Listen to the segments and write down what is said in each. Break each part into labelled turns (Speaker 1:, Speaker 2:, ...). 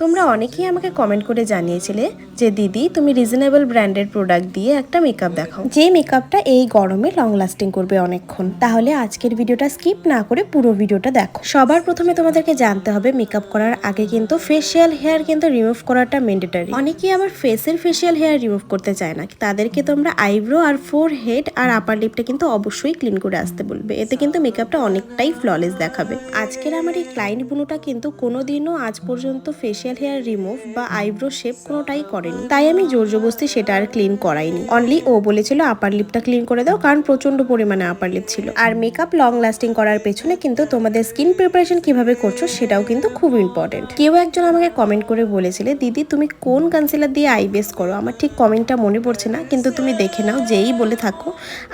Speaker 1: তোমরা অনেকেই আমাকে কমেন্ট করে জানিয়েছিলে যে দিদি তুমি রিজনেবল ব্র্যান্ডের প্রোডাক্ট দিয়ে একটা মেকআপ দেখাও, যে মেকআপটা এই গরমে লং লাস্টিং করবে অনেকক্ষণ। তাহলে আজকের ভিডিওটা স্কিপ না করে পুরো ভিডিওটা দেখো। সবার প্রথমে তোমাদেরকে জানতে হবে মেকআপ করার আগে কিন্তু ফেসিয়াল হেয়ার কিন্তু রিমুভ করাটা ম্যান্ডেটরি। অনেকেই আবার ফেসের ফেসিয়াল হেয়ার রিমুভ করতে চায় না, তাদেরকে তোমরা আইব্রো আর ফোর হেড আর আপার লিপটা কিন্তু অবশ্যই ক্লিন করে আসতে বলবে, এতে কিন্তু মেকআপটা অনেকটাই ফ্ললেস দেখাবে। আজকের আমার এই ক্লায়েন্ট বুনুটা কিন্তু কোনোদিনও আজ পর্যন্ত ফেসিয়াল হেয়ার রিমুভ বা আইব্রো শেপ কোনোটাই করেনি, তাই আমি জোর জবরদস্তি সেটা আর ক্লিন করাইনি। অনলি ও বলেছিল আপার লিপটা ক্লিন করে দাও, কারণ প্রচন্ড পরিমাণে আপার লিপ ছিল। আর মেকআপ লং লাস্টিং করার পেছনে কিন্তু তোমাদের স্কিন প্রিপারেশন কিভাবে করছো সেটাও কিন্তু খুব ইম্পর্টেন্ট। কেউ একজন আমাকে কমেন্ট করে বলেছিলে দিদি তুমি কোন কনসিলার দিয়ে আই বেস করো, আমার ঠিক কমেন্টটা মনে পড়ছে না, কিন্তু তুমি দেখে নাও যেই বলে থাকো।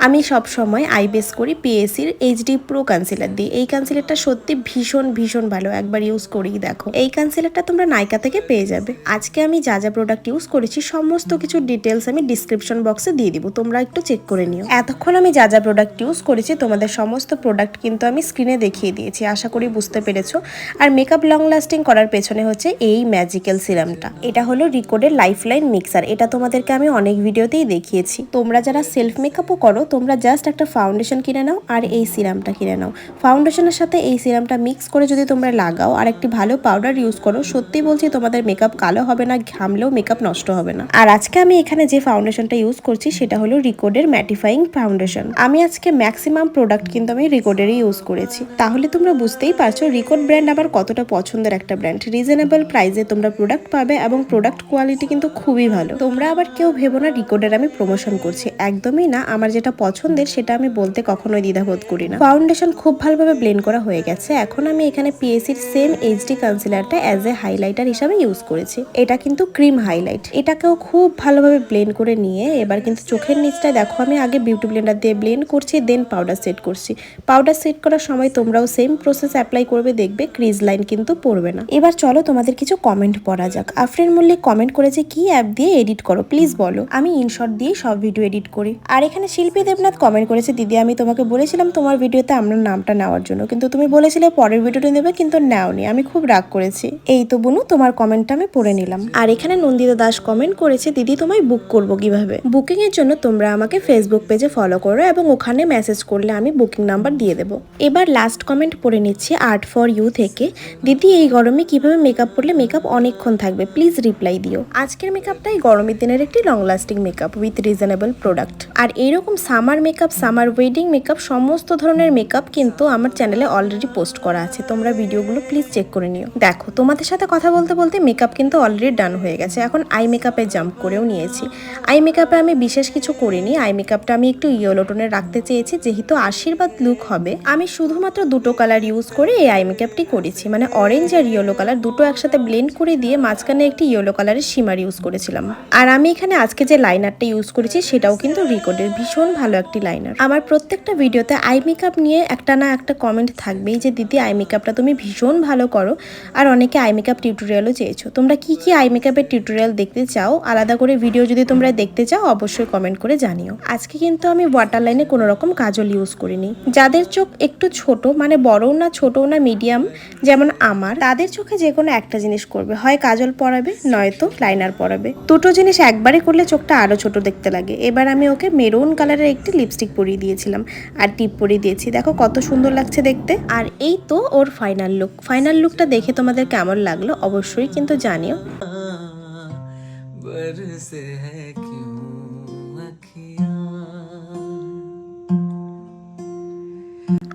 Speaker 1: আমি সব সময় আই বেস করি পিএসির এইচডি প্রো কনসিলার দিয়ে। এই কনসিলারটা সত্যি ভীষণ ভীষণ ভালো, একবার ইউজ করেই দেখো। এই কনসিলারটা তোমরা নাইকা থেকে পেয়ে যাবে। আজকে আমি যা যা প্রোডাক্ট ইউজ করেছি সমস্ত কিছু ডিটেলস আমি ডিসক্রিপশন বক্সে দিয়ে দিব, তোমরা একটু চেক করে নিও। এতক্ষণ আমি যা যা প্রোডাক্ট ইউজ করেছি তোমাদের সমস্ত প্রোডাক্ট কিন্তু আমি স্ক্রিনে দেখিয়ে দিয়েছি, আশা করি বুঝতে পেরেছো। আর মেকআপ লং লাস্টিং করার পেছনে হচ্ছে এই ম্যাজিক্যাল সিরামটা। এটা হলো রিকোডের লাইফলাইন মিক্সার। এটা তোমাদেরকে আমি অনেক ভিডিওতেই দেখিয়েছি। তোমরা যারা সেলফ মেকআপও করো তোমরা জাস্ট একটা ফাউন্ডেশন কিনে নাও আর এই সিরামটা কিনে নাও। ফাউন্ডেশনের সাথে এই সিরামটা মিক্স করে যদি তোমরা লাগাও আর একটি ভালো পাউডার ইউজ করো, সত্যি বলছি তোমাদের মেকআপ কালো হবে না, ঘামলেও মেকআপ নষ্ট হবে না। আর আজকে আমি এখানে যে ফাউন্ডেশনটা ইউজ করছি সেটা হলো রিকোডের ম্যাটিফাইং ফাউন্ডেশন। আমি আজকে ম্যাক্সিমাম প্রোডাক্ট কিন্তু আমি রিকোডেরই ইউজ করেছি, তাহলে তোমরা বুঝতেই পারছো রিকোড ব্র্যান্ড আবার কতটা পছন্দের একটা ব্র্যান্ড। রিজনেবল প্রাইসে তোমরা প্রোডাক্ট পাবে এবং প্রোডাক্ট কোয়ালিটি কিন্তু খুবই ভালো। তোমরা আবার কেউ ভেবো না রিকোডের আমি প্রমোশন করছি, একদমই না। আমার যেটা পছন্দের সেটা আমি বলতে কখনোই দ্বিধাবোধ করি না। ফাউন্ডেশন খুব ভালোভাবে ব্লেন্ড করা হয়ে গেছে। এখন আমি এখানে পিএসির সেম এইচডি কনসিলারটা অ্যাজ এ হাইলাইটার হিসাবে ইউজ করেছি। এটা কিন্তু ক্রিম হাইলাইট। এটাকেও খুব ভালোভাবে ব্লেন্ড করে নিয়ে এবার কিন্তু চোখের নিচটায় দেখো আমি আগে বিউটি ব্লেন্ডার দিয়ে ব্লেন্ড করছি, দেন পাউডার সেট করছি। পাউডার সেট করার সময় তোমরাও সেম প্রসেস অ্যাপ্লাই করবে, দেখবে ক্রিজ লাইন কিন্তু পড়বে না। এবার চলো তোমাদের কিছু কমেন্ট পড়া যাক। আফরিন মল্লিক কমেন্ট করেছে কি অ্যাপ দিয়ে এডিট করো প্লিজ বলো। আমি ইনশট দিয়ে সব ভিডিও এডিট করি। আর এখানে শিল্পী দেবনাথ কমেন্ট করেছে দিদি আমি তোমাকে বলেছিলাম তোমার ভিডিওতে আমার নামটা নেওয়ার জন্য, কিন্তু তুমি বলেছিলে পরের ভিডিওটা নেবে কিন্তু নেওনি, আমি খুব রাগ করেছি। এই তো বুনু তোমার কমেন্টটা আমি পড়ে নিলাম। আর এখানে নন্দিতা দাস কমেন্ট করেছে দিদি তোমায় বুক করব কিভাবে। বুকিং এর জন্য তোমরা আমাকে ফেসবুক পেজে ফলো করো এবং ওখানে মেসেজ করলে আমি বুকিং নাম্বার দিয়ে দেবো। এবার লাস্ট কমেন্ট পড়ে নিচ্ছি আর্ট ফর ইউ থেকে। দিদি এই গরমে কিভাবে মেকআপ করলে মেকআপ অনেকক্ষণ থাকবে প্লিজ রিপ্লাই দিও। আজকের মেকআপটাই গরমের দিনের একটি long lasting makeup with reasonable product. আর এইরকম summer makeup, summer wedding makeup, সমস্ত ধরনের মেকআপ কিন্তু আমার চ্যানেলে অলরেডি পোস্ট করা আছে, তোমরা ভিডিওগুলো প্লিজ চেক করে নিও। দেখো তোমাদের সাথে কথা বলতে বলতে মেকআপ কিন্তু অলরেডি ডান হয়ে গেছে। এখন আই মেকআপে জাম্প করেও নিয়েছি। আই মেকআপে আমি বিশেষ কিছু করিনি। আই মেকআপটা আমি একটু ইয়েলো টোনের রাখতে চেয়েছি, যেহেতু আশীর্বাদ লুক হবে। আমি শুধুমাত্র দুটো কালার ইউজ করে এই আই মেকআপটি করেছি, মানে অরেঞ্জ আর ইয়েলো কালার দুটো একসাথে ব্লেন্ড করে দিয়ে মাঝখানে একটি ইয়েলো কালারের শিমার ইউজ করেছিলাম। আর আমি এখানে আজকে যে লাইনারটা ইউজ করেছি সেটাও কিন্তু রিকোডের ভীষণ ভালো একটি লাইনার। আমার প্রত্যেকটা ভিডিওতে আই মেকআপ নিয়ে একটা না একটা কমেন্ট থাকবেই যে দিদি আই মেকআপটা তুমি ভীষণ ভালো করো। আর অনেকে আই মেকআপ টিউটোরিয়ালও চেয়েছো। তোমরা কি কি আই মেকআপের টিউটোরিয়াল দেখতে চাও, আলাদা করে ভিডিও যদি তোমরা দেখতে চাও অবশ্যই কমেন্ট করে জানিও। আজকে কিন্তু আমি ওয়াটার লাইনে কোনো রকম কাজল ইউজ করিনি। যাদের চোখ একটু ছোট, মানে বড়ও না ছোটও না মিডিয়াম যেমন আমার, তাদের চোখে যে কোনো একটা জিনিস করবে, হয় কাজল পরাবে নয়তো লাইনার পরাবে। দুটো জিনিস একবারে করলে চোখটা আরো ছোট দেখতে লাগে। এবার আমি ওকে মেরুন কালারের একটি লিপস্টিক পরিয়ে দিয়েছিলাম আর টিপ পরিয়ে দিয়েছি, দেখো কত সুন্দর লাগছে দেখতে। আর এই তো ওর ফাইনাল লুক। ফাইনাল লুকটা দেখে তোমাদের কেমন লাগলো অবশ্যই কিন্তু জানিও।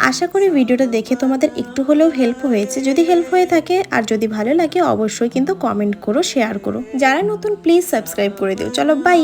Speaker 1: আশা করি ভিডিওটা দেখে তোমাদের একটু হলেও হেল্প হয়েছে। যদি হেল্প হয়ে থাকে আর যদি ভালো লাগে অবশ্যই কিন্তু কমেন্ট করো, শেয়ার করো। যারা নতুন প্লিজ সাবস্ক্রাইব করে দিও। চলো বাই।